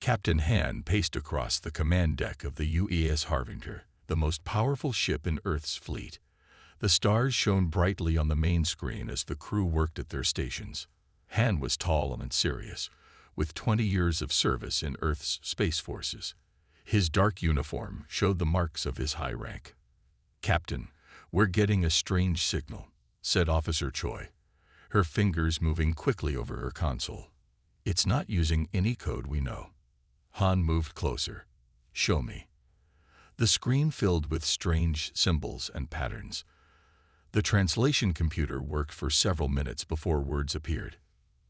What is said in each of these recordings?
Captain Han paced across the command deck of the UES Harbinger, the most powerful ship in Earth's fleet. The stars shone brightly on the main screen as the crew worked at their stations. Han was tall and serious, with 20 years of service in Earth's space forces. His dark uniform showed the marks of his high rank. "Captain, we're getting a strange signal," said Officer Choi, her fingers moving quickly over her console. "It's not using any code we know." Han moved closer. "Show me." The screen filled with strange symbols and patterns. The translation computer worked for several minutes before words appeared.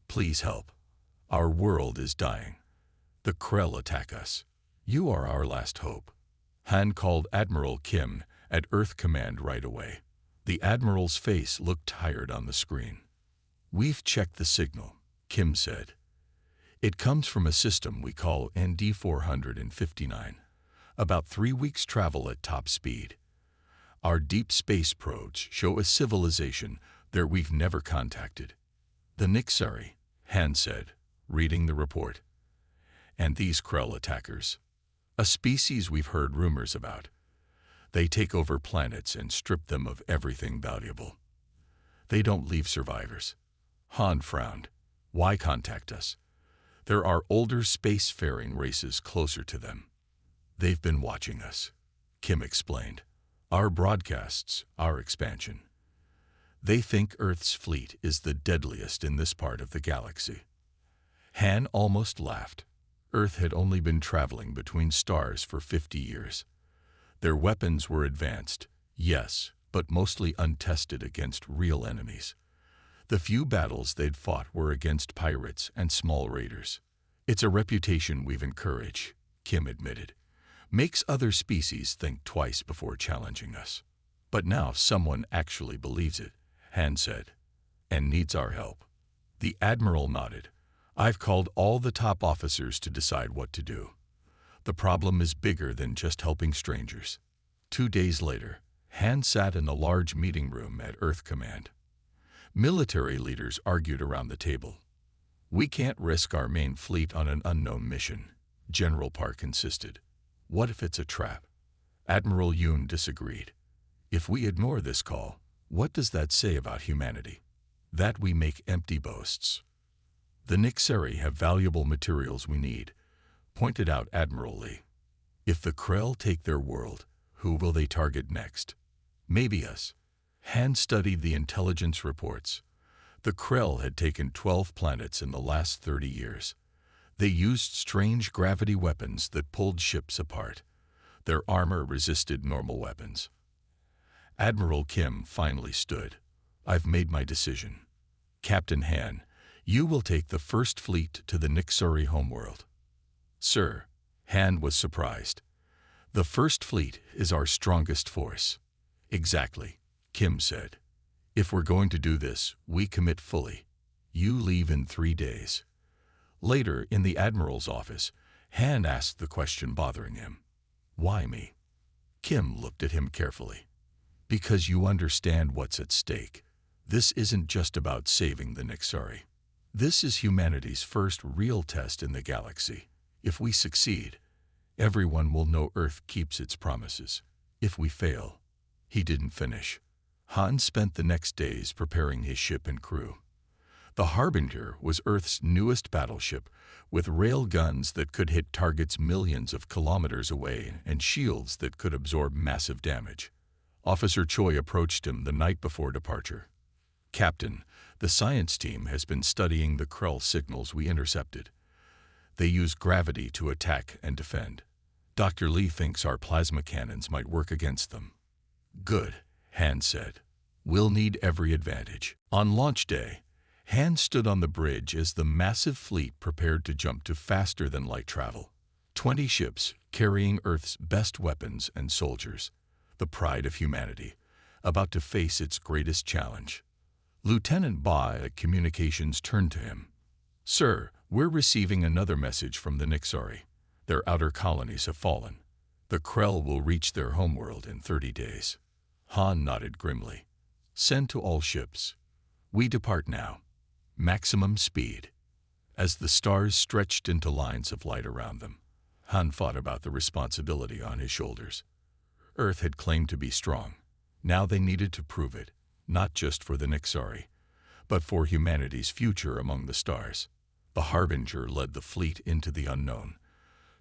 "Please help. Our world is dying. The Krell attack us. You are our last hope." Han called Admiral Kim at Earth Command right away. The Admiral's face looked tired on the screen. "We've checked the signal," Kim said. "It comes from a system we call ND-459, about 3 weeks' travel at top speed. Our deep space probes show a civilization there we've never contacted." "The Nixari," Han said, reading the report. "And these Krell attackers. A species we've heard rumors about. They take over planets and strip them of everything valuable. They don't leave survivors." Han frowned. "Why contact us? There are older spacefaring races closer to them." "They've been watching us," Kim explained. "Our broadcasts, our expansion. They think Earth's fleet is the deadliest in this part of the galaxy." Han almost laughed. Earth had only been traveling between stars for 50 years. Their weapons were advanced, yes, but mostly untested against real enemies. The few battles they'd fought were against pirates and small raiders. "It's a reputation we've encouraged," Kim admitted. "Makes other species think twice before challenging us. But now someone actually believes it," Han said, "and needs our help." The Admiral nodded. "I've called all the top officers to decide what to do. The problem is bigger than just helping strangers." 2 days later, Han sat in a large meeting room at Earth Command. Military leaders argued around the table. "We can't risk our main fleet on an unknown mission," General Park insisted. "What if it's a trap?" Admiral Yoon disagreed. "If we ignore this call, what does that say about humanity? That we make empty boasts." "The Nixari have valuable materials we need," pointed out Admiral Lee. "If the Krell take their world, who will they target next? Maybe us." Han studied the intelligence reports. The Krell had taken 12 planets in the last 30 years. They used strange gravity weapons that pulled ships apart. Their armor resisted normal weapons. Admiral Kim finally stood. "I've made my decision. Captain Han, you will take the first fleet to the Nixari homeworld." "Sir," Han was surprised. "The first fleet is our strongest force." "Exactly," Kim said. "If we're going to do this, we commit fully. You leave in 3 days." Later, in the Admiral's office, Han asked the question bothering him. "Why me?" Kim looked at him carefully. "Because you understand what's at stake. This isn't just about saving the Nixari. This is humanity's first real test in the galaxy. If we succeed, everyone will know Earth keeps its promises. If we fail..." He didn't finish. Han spent the next days preparing his ship and crew. The Harbinger was Earth's newest battleship, with rail guns that could hit targets millions of kilometers away and shields that could absorb massive damage. Officer Choi approached him the night before departure. "Captain, the science team has been studying the Krell signals we intercepted. They use gravity to attack and defend. Dr. Lee thinks our plasma cannons might work against them." "Good," Han said. "We'll need every advantage." On launch day, Han stood on the bridge as the massive fleet prepared to jump to faster-than-light travel. 20 ships carrying Earth's best weapons and soldiers, the pride of humanity, about to face its greatest challenge. Lieutenant Ba at Communications turned to him. "Sir, we're receiving another message from the Nixari. Their outer colonies have fallen. The Krell will reach their homeworld in 30 days. Han nodded grimly. "Send to all ships. We depart now. Maximum speed." As the stars stretched into lines of light around them, Han thought about the responsibility on his shoulders. Earth had claimed to be strong. Now they needed to prove it, not just for the Nixari, but for humanity's future among the stars. The Harbinger led the fleet into the unknown,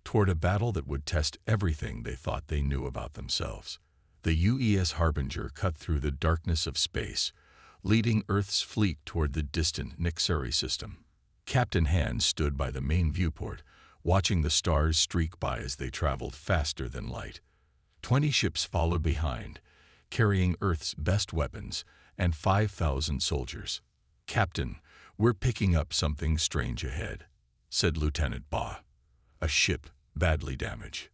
toward a battle that would test everything they thought they knew about themselves. The UES Harbinger cut through the darkness of space, leading Earth's fleet toward the distant Nixari system. Captain Han stood by the main viewport, watching the stars streak by as they traveled faster than light. 20 ships followed behind, carrying Earth's best weapons and 5,000 soldiers. "Captain, we're picking up something strange ahead," said Lieutenant Ba. "A ship badly damaged."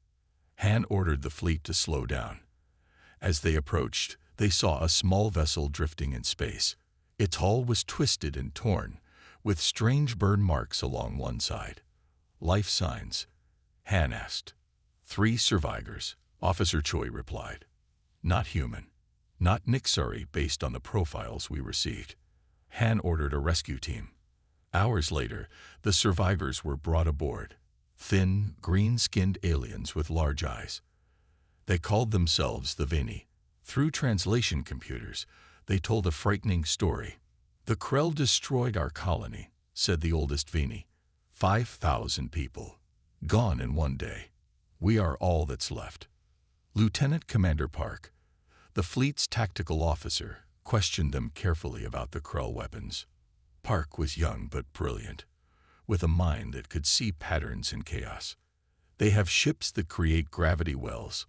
Han ordered the fleet to slow down. As they approached, they saw a small vessel drifting in space. Its hull was twisted and torn, with strange burn marks along one side. "Life signs?" Han asked. "3 survivors," Officer Choi replied. "Not human. Not Nixari based on the profiles we received." Han ordered a rescue team. Hours later, the survivors were brought aboard. Thin, green-skinned aliens with large eyes. They called themselves the Vini. Through translation computers, they told a frightening story. "The Krell destroyed our colony," said the oldest Vini. 5,000 people. Gone in one day. We are all that's left. Lieutenant Commander Park, the fleet's tactical officer, questioned them carefully about the Krell weapons. Park was young but brilliant, with a mind that could see patterns in chaos. "They have ships that create gravity wells,"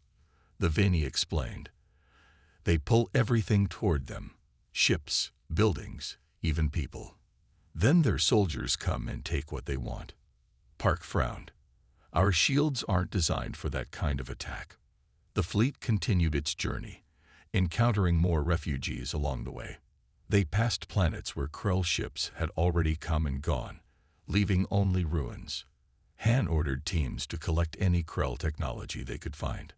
the Vini explained. "They pull everything toward them, ships, buildings, even people. Then their soldiers come and take what they want." Park frowned. "Our shields aren't designed for that kind of attack." The fleet continued its journey, encountering more refugees along the way. They passed planets where Krell ships had already come and gone, leaving only ruins. Han ordered teams to collect any Krell technology they could find.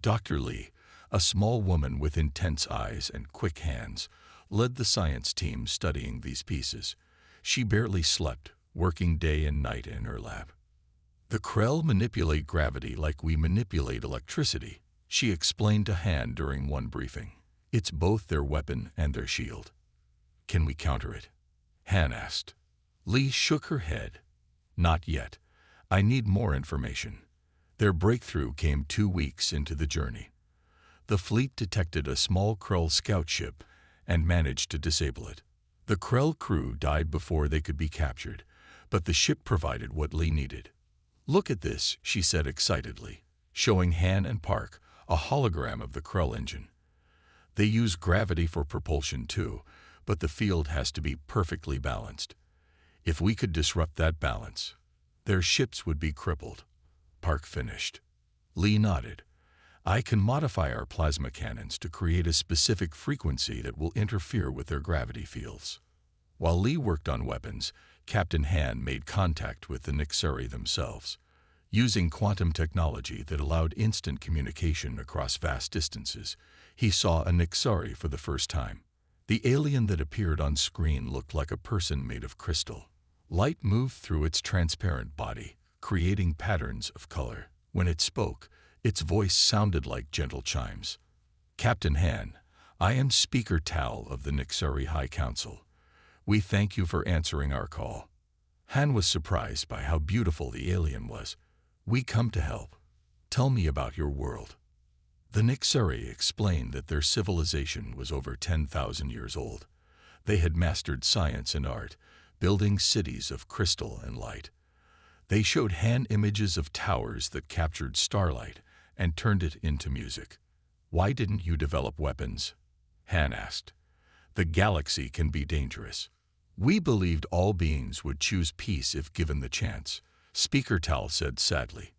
Dr. Lee, a small woman with intense eyes and quick hands, led the science team studying these pieces. She barely slept, working day and night in her lab. "The Krell manipulate gravity like we manipulate electricity," she explained to Han during one briefing. "It's both their weapon and their shield." "Can we counter it?" Han asked. Lee shook her head. "Not yet. I need more information." Their breakthrough came 2 weeks into the journey. The fleet detected a small Krell scout ship and managed to disable it. The Krell crew died before they could be captured, but the ship provided what Lee needed. "Look at this," she said excitedly, showing Han and Park a hologram of the Krell engine. "They use gravity for propulsion too, but the field has to be perfectly balanced. If we could disrupt that balance, their ships would be crippled." Park finished. Lee nodded. "I can modify our plasma cannons to create a specific frequency that will interfere with their gravity fields." While Lee worked on weapons, Captain Han made contact with the Nixari themselves. Using quantum technology that allowed instant communication across vast distances, he saw a Nixari for the first time. The alien that appeared on screen looked like a person made of crystal. Light moved through its transparent body, creating patterns of color. When it spoke, its voice sounded like gentle chimes. "Captain Han, I am Speaker Tal of the Nixari High Council. We thank you for answering our call." Han was surprised by how beautiful the alien was. "We come to help. Tell me about your world." The Nixari explained that their civilization was over 10,000 years old. They had mastered science and art, building cities of crystal and light. They showed Han images of towers that captured starlight and turned it into music. "Why didn't you develop weapons?" Han asked. "The galaxy can be dangerous." "We believed all beings would choose peace if given the chance," Speaker Tal said sadly.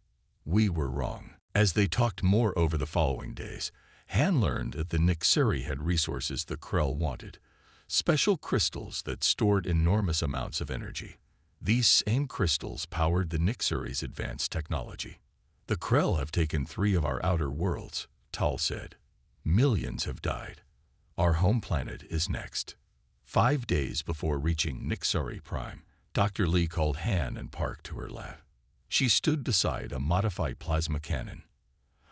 "We were wrong." As they talked more over the following days, Han learned that the Nixari had resources the Krell wanted, special crystals that stored enormous amounts of energy. These same crystals powered the Nixari's advanced technology. "The Krell have taken 3 of our outer worlds," Tal said. "Millions have died. Our home planet is next." 5 days before reaching Nixari Prime, Dr. Lee called Han and Park to her lab. She stood beside a modified plasma cannon.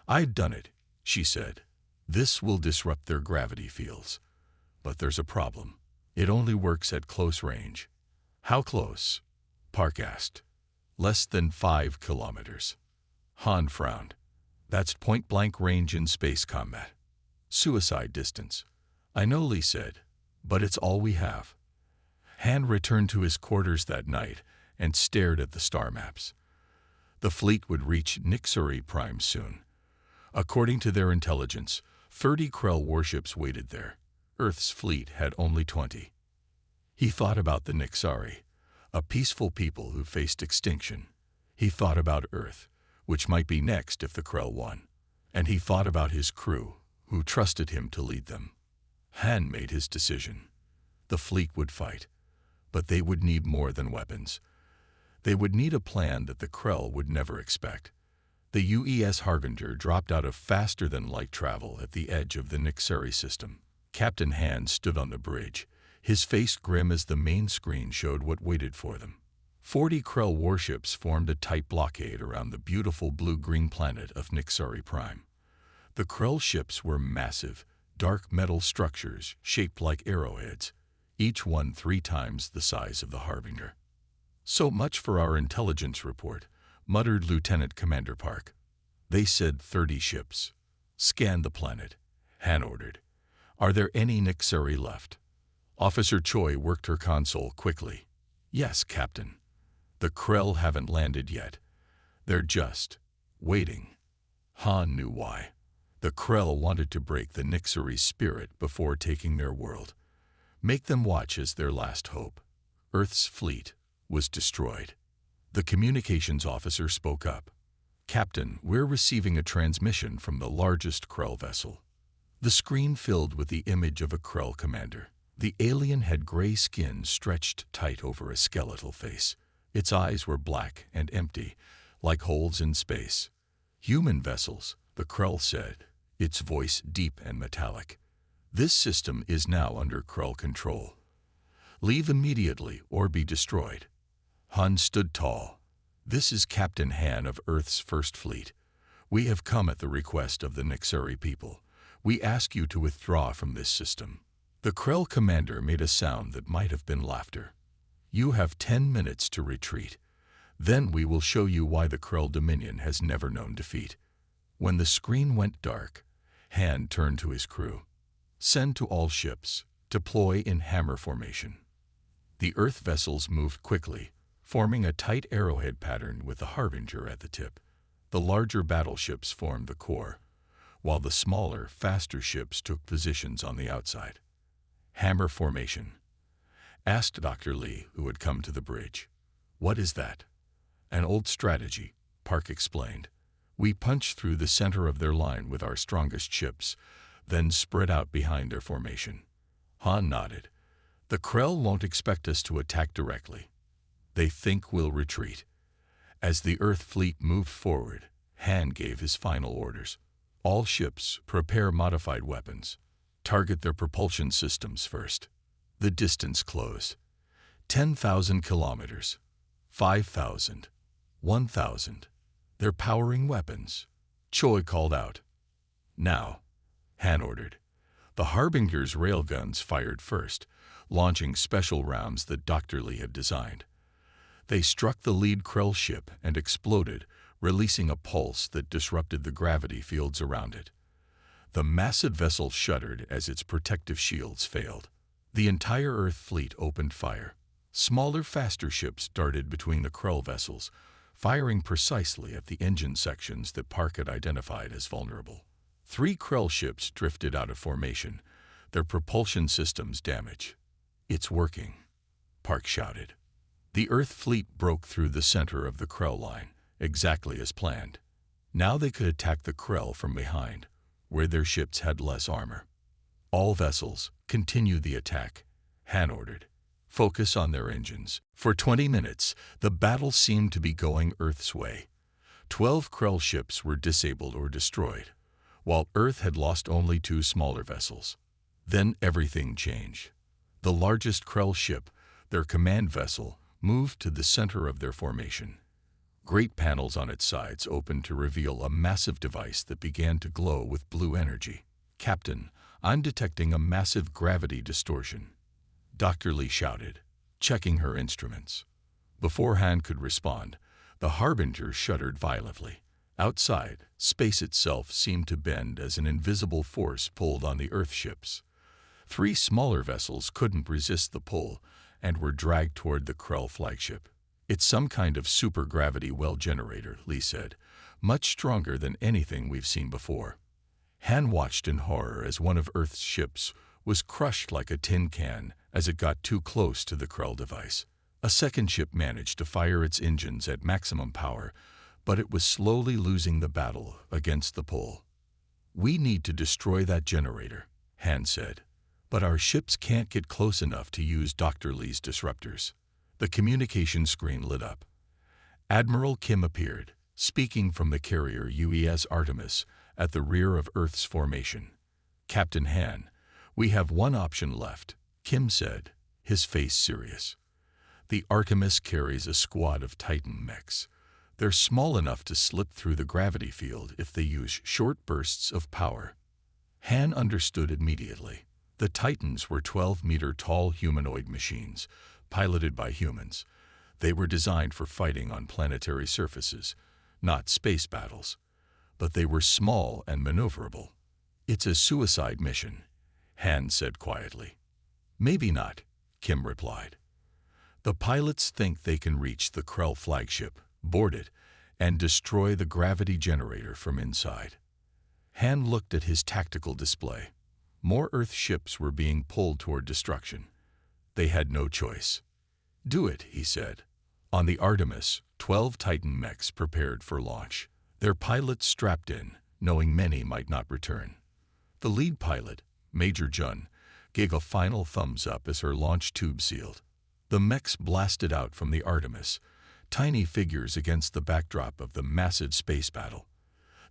"I've done it," she said. "This will disrupt their gravity fields. But there's a problem. It only works at close range." "How close?" Park asked. "Less than 5 kilometers. Han frowned. "That's point-blank range in space combat. Suicide distance." "I know," Lee said, "but it's all we have." Han returned to his quarters that night and stared at the star maps. The fleet would reach Nixuri Prime soon. According to their intelligence, 30 Krell warships waited there. Earth's fleet had only 20. He thought about the Nixari, a peaceful people who faced extinction. He thought about Earth, which might be next if the Krell won. And he thought about his crew, who trusted him to lead them. Han made his decision. The fleet would fight, but they would need more than weapons. They would need a plan that the Krell would never expect. The UES Harbinger dropped out of faster-than-light travel at the edge of the Nixuri system. Captain Han stood on the bridge, his face grim as the main screen showed what waited for them. 40 Krell warships formed a tight blockade around the beautiful blue-green planet of Nixuri Prime. The Krell ships were massive, dark metal structures shaped like arrowheads, each one 3 times the size of the Harbinger. "So much for our intelligence report," muttered Lieutenant Commander Park. "They said 30 ships. Scan the planet," Han ordered. "Are there any Nixuri left?" Officer Choi worked her console quickly. "Yes, Captain. The Krell haven't landed yet. They're just waiting." Han knew why. The Krell wanted to break the Nixuri spirit before taking their world. Make them watch as their last hope. Earth's fleet was destroyed. The communications officer spoke up. "Captain, we're receiving a transmission from the largest Krell vessel." The screen filled with the image of a Krell commander. The alien had gray skin stretched tight over a skeletal face. Its eyes were black and empty, like holes in space. "Human vessels," the Krell said, its voice deep and metallic. "This system is now under Krell control. Leave immediately or be destroyed." Han stood tall. "This is Captain Han of Earth's First Fleet. We have come at the request of the Nixuri people. We ask you to withdraw from this system." The Krell commander made a sound that might have been laughter. "You have 10 minutes to retreat. Then we will show you why the Krell Dominion has never known defeat." When the screen went dark, Han turned to his crew. "Send to all ships. Deploy in hammer formation." The Earth vessels moved quickly, forming a tight arrowhead pattern with the Harbinger at the tip. The larger battleships formed the core, while the smaller, faster ships took positions on the outside. "Hammer formation," asked Dr. Lee, who had come to the bridge. "What is that?" "An old strategy," Park explained. "We punch through the center of their line with our strongest ships, then spread out behind their formation." Han nodded. "The Krell won't expect us to attack directly. They think we'll retreat." As the Earth fleet moved forward, Han gave his final orders. "All ships, prepare modified weapons. Target their propulsion systems first." The distance closed. 10,000 kilometers. 5,000. 1,000. They're powering weapons. Choi called out. "Now," Han ordered. The Harbinger's railguns fired first, launching special rounds that Dr. Lee had designed. They struck the lead Krell ship and exploded, releasing a pulse that disrupted the gravity fields around it. The massive vessel shuddered as its protective shields failed. The entire Earth fleet opened fire. Smaller, faster ships darted between the Krell vessels, firing precisely at the engine sections that Park had identified as vulnerable. 3 Krell ships drifted out of formation, their propulsion systems damaged. "It's working," Park shouted. The Earth fleet broke through the center of the Krell line, exactly as planned. Now they could attack the Krell from behind, where their ships had less armor. "All vessels, continue the attack," Han ordered. "Focus on their engines." For 20 minutes, the battle seemed to be going Earth's way. 12 Krell ships were disabled or destroyed, while Earth had lost only 2 smaller vessels. Then everything changed. The largest Krell ship, their command vessel, moved to the center of their formation. Great panels on its sides opened to reveal a massive device that began to glow with blue energy. "Captain, I'm detecting a massive gravity distortion," Dr. Lee shouted, checking her instruments. Before Han could respond, the Harbinger shuddered violently. Outside, space itself seemed to bend as an invisible force pulled on the Earth ships. 3 smaller vessels couldn't resist the pull and were dragged toward the Krell flagship. "It's some kind of supergravity well generator," Lee said, "much stronger than anything we've seen before." Han watched in horror as one of Earth's ships was crushed like a tin can as it got too close to the Krell device. A second ship managed to fire its engines at maximum power, but it was slowly losing the battle against the pull. "We need to destroy that generator," Han said, "but our ships can't get close enough to use Dr. Lee's disruptors." The communication screen lit up. Admiral Kim appeared, speaking from the carrier UES Artemis at the rear of Earth's formation. "Captain Han, we have one option left," Kim said, his face serious. "The Artemis carries a squad of Titan mechs. They're small enough to slip through the gravity field if they use short bursts of power." Han understood immediately. The Titans were 12-meter-tall humanoid machines, piloted by humans. They were designed for fighting on planetary surfaces, not space battles. But they were small and maneuverable. "It's a suicide mission," Han said quietly. "Maybe not," Kim replied. "The pilots think they can reach the Krell flagship, board it, and destroy the gravity generator from inside." Han looked at his tactical display. More Earth ships were being pulled toward destruction. They had no choice. "Do it," he said. On the Artemis, 12 Titan mechs prepared for launch, their pilots strapped in, knowing many might not return. The lead pilot, Major Jun, gave a final thumbs up as her launch tube sealed. The mechs blasted out from the Artemis, tiny figures against the backdrop of the massive space battle.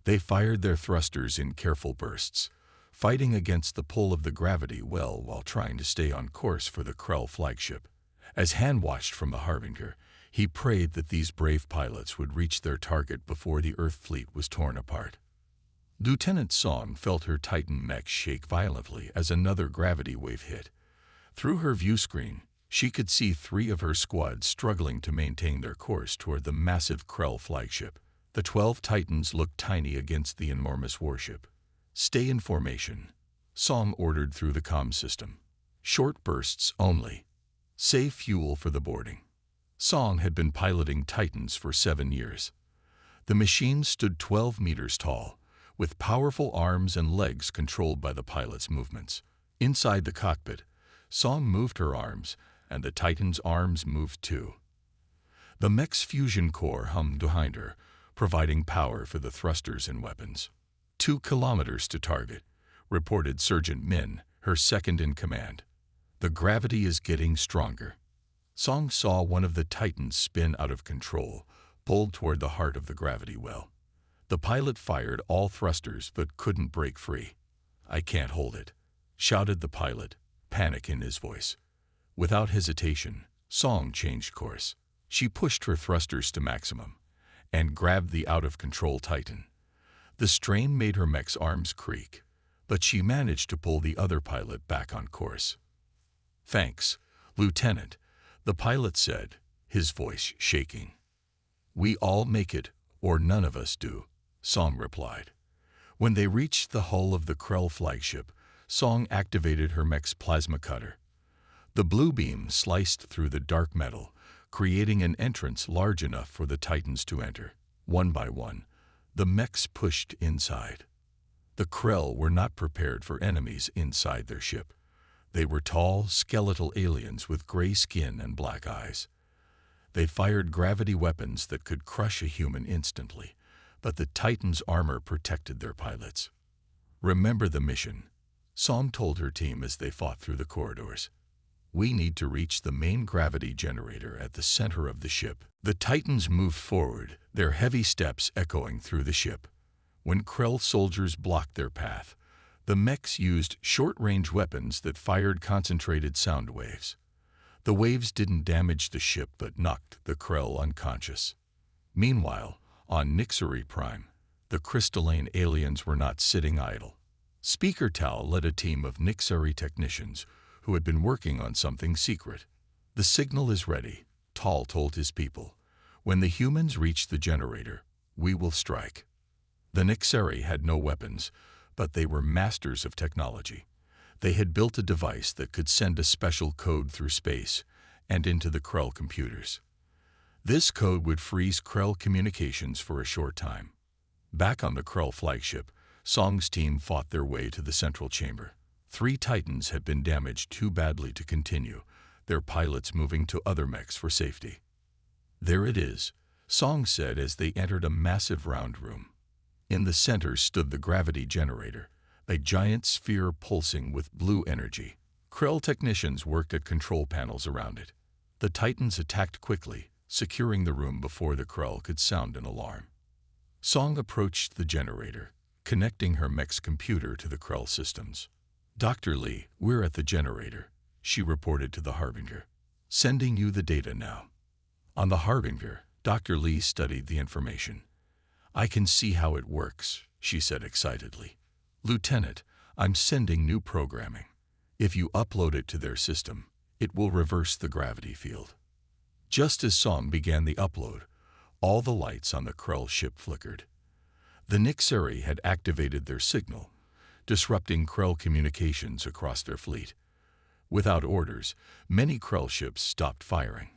They fired their thrusters in careful bursts, fighting against the pull of the gravity well while trying to stay on course for the Krell flagship. As Han watched from the Harbinger, he prayed that these brave pilots would reach their target before the Earth fleet was torn apart. Lieutenant Song felt her Titan mech shake violently as another gravity wave hit. Through her view screen, she could see 3 of her squad struggling to maintain their course toward the massive Krell flagship. The 12 Titans looked tiny against the enormous warship. "Stay in formation," Song ordered through the comm system. "Short bursts only. Save fuel for the boarding." Song had been piloting Titans for 7 years. The machine stood 12 meters tall, with powerful arms and legs controlled by the pilot's movements. Inside the cockpit, Song moved her arms, and the Titan's arms moved too. The mech's fusion core hummed behind her, providing power for the thrusters and weapons. 2 kilometers to target, reported Sergeant Min, her second in command. "The gravity is getting stronger." Song saw one of the Titans spin out of control, pulled toward the heart of the gravity well. The pilot fired all thrusters but couldn't break free. "I can't hold it," shouted the pilot, panic in his voice. Without hesitation, Song changed course. She pushed her thrusters to maximum and grabbed the out-of-control Titan. The strain made her mech's arms creak, but she managed to pull the other pilot back on course. "Thanks, Lieutenant," the pilot said, his voice shaking. "We all make it, or none of us do," Song replied. When they reached the hull of the Krell flagship, Song activated her mech's plasma cutter. The blue beam sliced through the dark metal, creating an entrance large enough for the Titans to enter. One by one, the mechs pushed inside. The Krell were not prepared for enemies inside their ship. They were tall, skeletal aliens with gray skin and black eyes. They fired gravity weapons that could crush a human instantly, but the Titans' armor protected their pilots. "Remember the mission," Song told her team as they fought through the corridors. "We need to reach the main gravity generator at the center of the ship." The Titans moved forward, their heavy steps echoing through the ship. When Krell soldiers blocked their path, the mechs used short-range weapons that fired concentrated sound waves. The waves didn't damage the ship but knocked the Krell unconscious. Meanwhile, on Nixery Prime, the crystalline aliens were not sitting idle. Speaker Tal led a team of Nixery technicians who had been working on something secret. "The signal is ready," Tal told his people. "When the humans reach the generator, we will strike." The Nixery had no weapons, but they were masters of technology. They had built a device that could send a special code through space and into the Krell computers. This code would freeze Krell communications for a short time. Back on the Krell flagship, Song's team fought their way to the central chamber. 3 Titans had been damaged too badly to continue, their pilots moving to other mechs for safety. "There it is," Song said as they entered a massive round room. In the center stood the gravity generator, a giant sphere pulsing with blue energy. Krell technicians worked at control panels around it. The Titans attacked quickly, securing the room before the Krell could sound an alarm. Song approached the generator, connecting her mech's computer to the Krell systems. "Dr. Lee, we're at the generator," she reported to the Harbinger. "Sending you the data now." On the Harbinger, Dr. Lee studied the information. "I can see how it works," she said excitedly. "Lieutenant, I'm sending new programming. If you upload it to their system, it will reverse the gravity field." Just as Song began the upload, all the lights on the Krell ship flickered. The Nixery had activated their signal, disrupting Krell communications across their fleet. Without orders, many Krell ships stopped firing.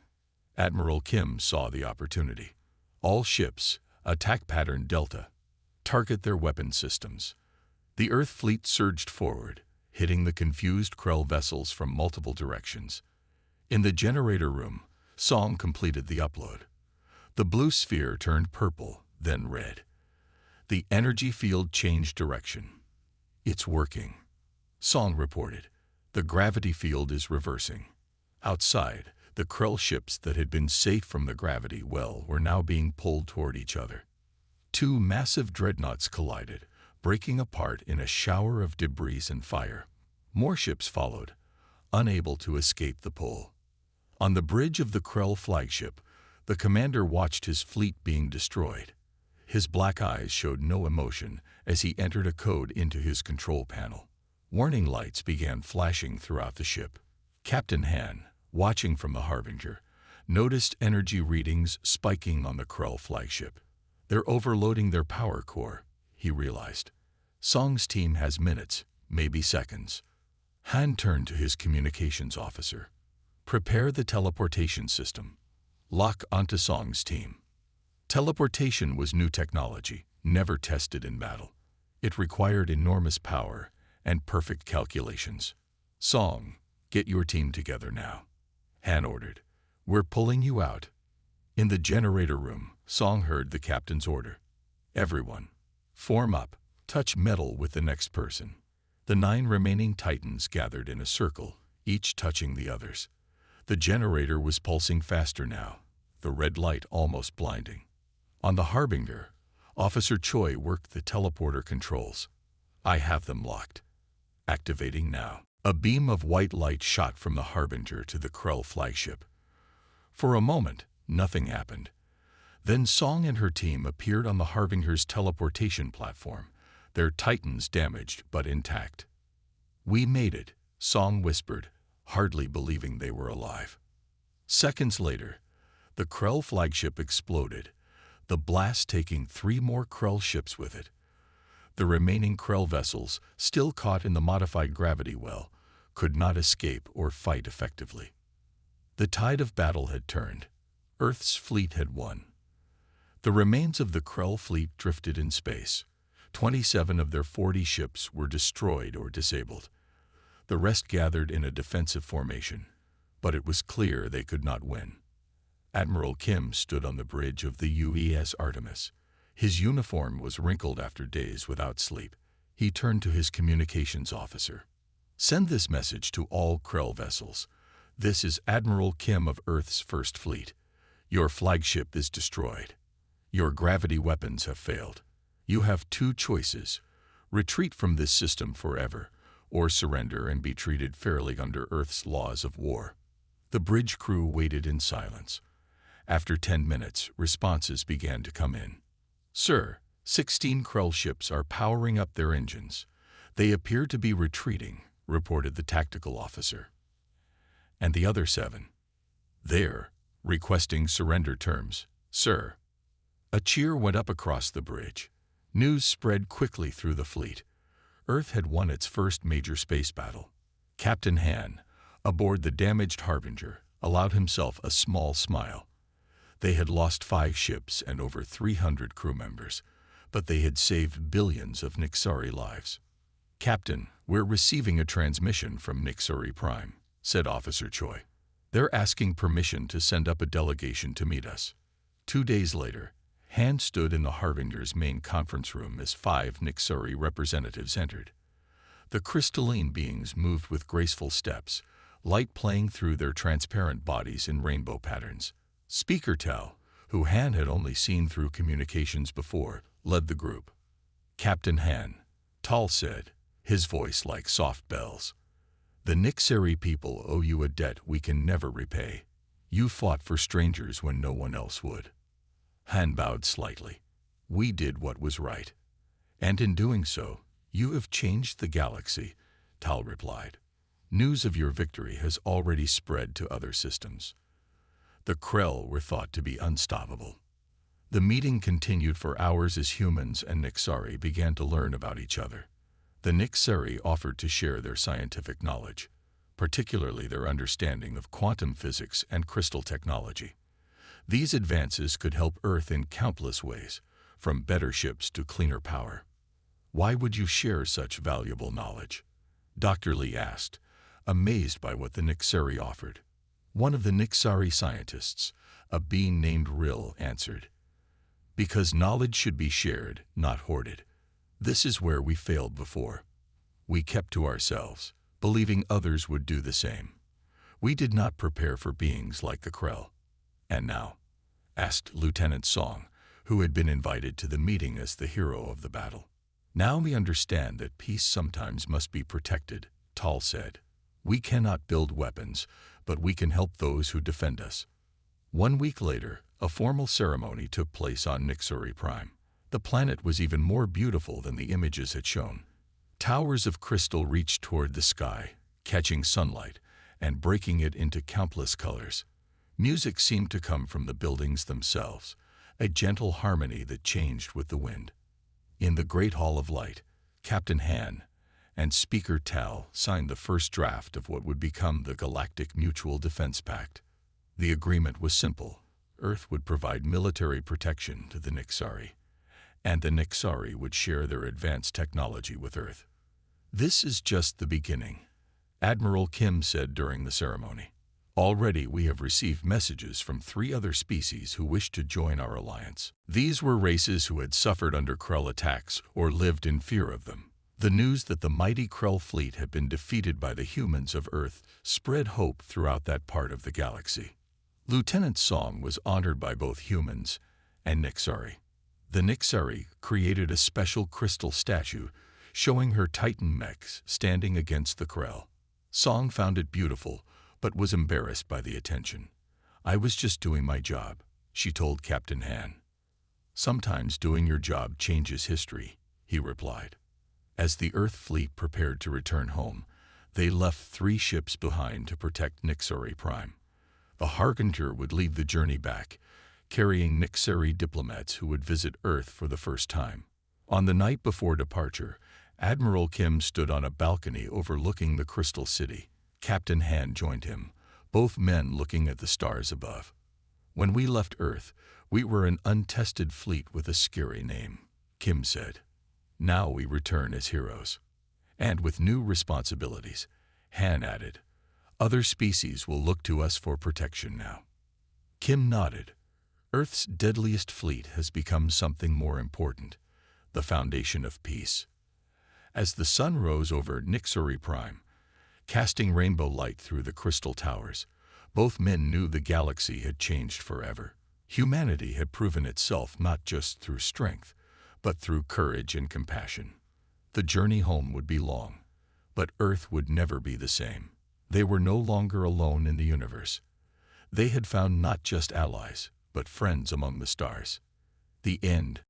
Admiral Kim saw the opportunity. "All ships, attack pattern Delta. Target their weapon systems." The Earth fleet surged forward, hitting the confused Krell vessels from multiple directions. In the generator room, Song completed the upload. The blue sphere turned purple, then red. The energy field changed direction. "It's working," Song reported. "The gravity field is reversing." Outside, the Krell ships that had been safe from the gravity well were now being pulled toward each other. 2 massive dreadnoughts collided, breaking apart in a shower of debris and fire. More ships followed, unable to escape the pull. On the bridge of the Krell flagship, the commander watched his fleet being destroyed. His black eyes showed no emotion as he entered a code into his control panel. Warning lights began flashing throughout the ship. Captain Han, watching from the Harbinger, noticed energy readings spiking on the Krell flagship. "They're overloading their power core," he realized. "Song's team has minutes, maybe seconds." Han turned to his communications officer. "Prepare the teleportation system. Lock onto Song's team." Teleportation was new technology, never tested in battle. It required enormous power and perfect calculations. "Song, get your team together now," Han ordered. "We're pulling you out." In the generator room, Song heard the captain's order. "Everyone, form up, touch metal with the next person." The 9 remaining Titans gathered in a circle, each touching the others. The generator was pulsing faster now, the red light almost blinding. On the Harbinger, Officer Choi worked the teleporter controls. "I have them locked. Activating now." A beam of white light shot from the Harbinger to the Krell flagship. For a moment, nothing happened. Then Song and her team appeared on the Harbinger's teleportation platform, their Titans damaged but intact. "We made it," Song whispered, hardly believing they were alive. Seconds later, the Krell flagship exploded, the blast taking 3 more Krell ships with it. The remaining Krell vessels, still caught in the modified gravity well, could not escape or fight effectively. The tide of battle had turned. Earth's fleet had won. The remains of the Krell fleet drifted in space. 27 of their 40 ships were destroyed or disabled. The rest gathered in a defensive formation, but it was clear they could not win. Admiral Kim stood on the bridge of the UES Artemis. His uniform was wrinkled after days without sleep. He turned to his communications officer. "Send this message to all Krell vessels. This is Admiral Kim of Earth's First Fleet. Your flagship is destroyed. Your gravity weapons have failed. You have 2 choices: retreat from this system forever, or surrender and be treated fairly under Earth's laws of war." The bridge crew waited in silence. After 10 minutes, responses began to come in. "Sir, 16 Krell ships are powering up their engines. They appear to be retreating," reported the tactical officer. "And the other 7? They're requesting surrender terms, sir." A cheer went up across the bridge. News spread quickly through the fleet. Earth had won its first major space battle. Captain Han, aboard the damaged Harbinger, allowed himself a small smile. They had lost 5 ships and over 300 crew members, but they had saved billions of Nixari lives. "Captain, we're receiving a transmission from Nixari Prime," said Officer Choi. "They're asking permission to send up a delegation to meet us." 2 days later, Han stood in the Harbinger's main conference room as 5 Nixari representatives entered. The crystalline beings moved with graceful steps, light playing through their transparent bodies in rainbow patterns. Speaker Tal, who Han had only seen through communications before, led the group. "Captain Han," Tal said, his voice like soft bells. "The Nixari people owe you a debt we can never repay. You fought for strangers when no one else would." Han bowed slightly. "We did what was right. And in doing so, you have changed the galaxy," Tal replied. "News of your victory has already spread to other systems." The Krell were thought to be unstoppable. The meeting continued for hours as humans and Nixari began to learn about each other. The Nixari offered to share their scientific knowledge, particularly their understanding of quantum physics and crystal technology. These advances could help Earth in countless ways, from better ships to cleaner power. "Why would you share such valuable knowledge?" Dr. Lee asked, amazed by what the Nixari offered. One of the Nixari scientists, a being named Rill, answered, "Because knowledge should be shared, not hoarded. This is where we failed before. We kept to ourselves, believing others would do the same. We did not prepare for beings like the Krell." "And now?" asked Lieutenant Song, who had been invited to the meeting as the hero of the battle. "Now we understand that peace sometimes must be protected," Tal said. "We cannot build weapons, but we can help those who defend us." 1 week later, a formal ceremony took place on Nixari Prime. The planet was even more beautiful than the images had shown. Towers of crystal reached toward the sky, catching sunlight and breaking it into countless colors. Music seemed to come from the buildings themselves, a gentle harmony that changed with the wind. In the Great Hall of Light, Captain Han and Speaker Tal signed the first draft of what would become the Galactic Mutual Defense Pact. The agreement was simple. Earth would provide military protection to the Nixari, and the Nixari would share their advanced technology with Earth. "This is just the beginning," Admiral Kim said during the ceremony. "Already we have received messages from 3 other species who wish to join our alliance. These were races who had suffered under Krell attacks or lived in fear of them." The news that the mighty Krell fleet had been defeated by the humans of Earth spread hope throughout that part of the galaxy. Lieutenant Song was honored by both humans and Nixari. The Nixari created a special crystal statue showing her Titan mechs standing against the Krell. Song found it beautiful, but was embarrassed by the attention. "I was just doing my job," she told Captain Han. "Sometimes doing your job changes history," he replied. As the Earth fleet prepared to return home, they left 3 ships behind to protect Nixari Prime. The Harbinger would lead the journey back, carrying Nixari diplomats who would visit Earth for the first time. On the night before departure, Admiral Kim stood on a balcony overlooking the Crystal City. Captain Han joined him, both men looking at the stars above. "When we left Earth, we were an untested fleet with a scary name," Kim said. "Now we return as heroes. And with new responsibilities," Han added. "Other species will look to us for protection now." Kim nodded. Earth's deadliest fleet has become something more important, the foundation of peace. As the sun rose over Nixari Prime, casting rainbow light through the crystal towers, both men knew the galaxy had changed forever. Humanity had proven itself not just through strength, but through courage and compassion. The journey home would be long, but Earth would never be the same. They were no longer alone in the universe. They had found not just allies, but friends among the stars. The end.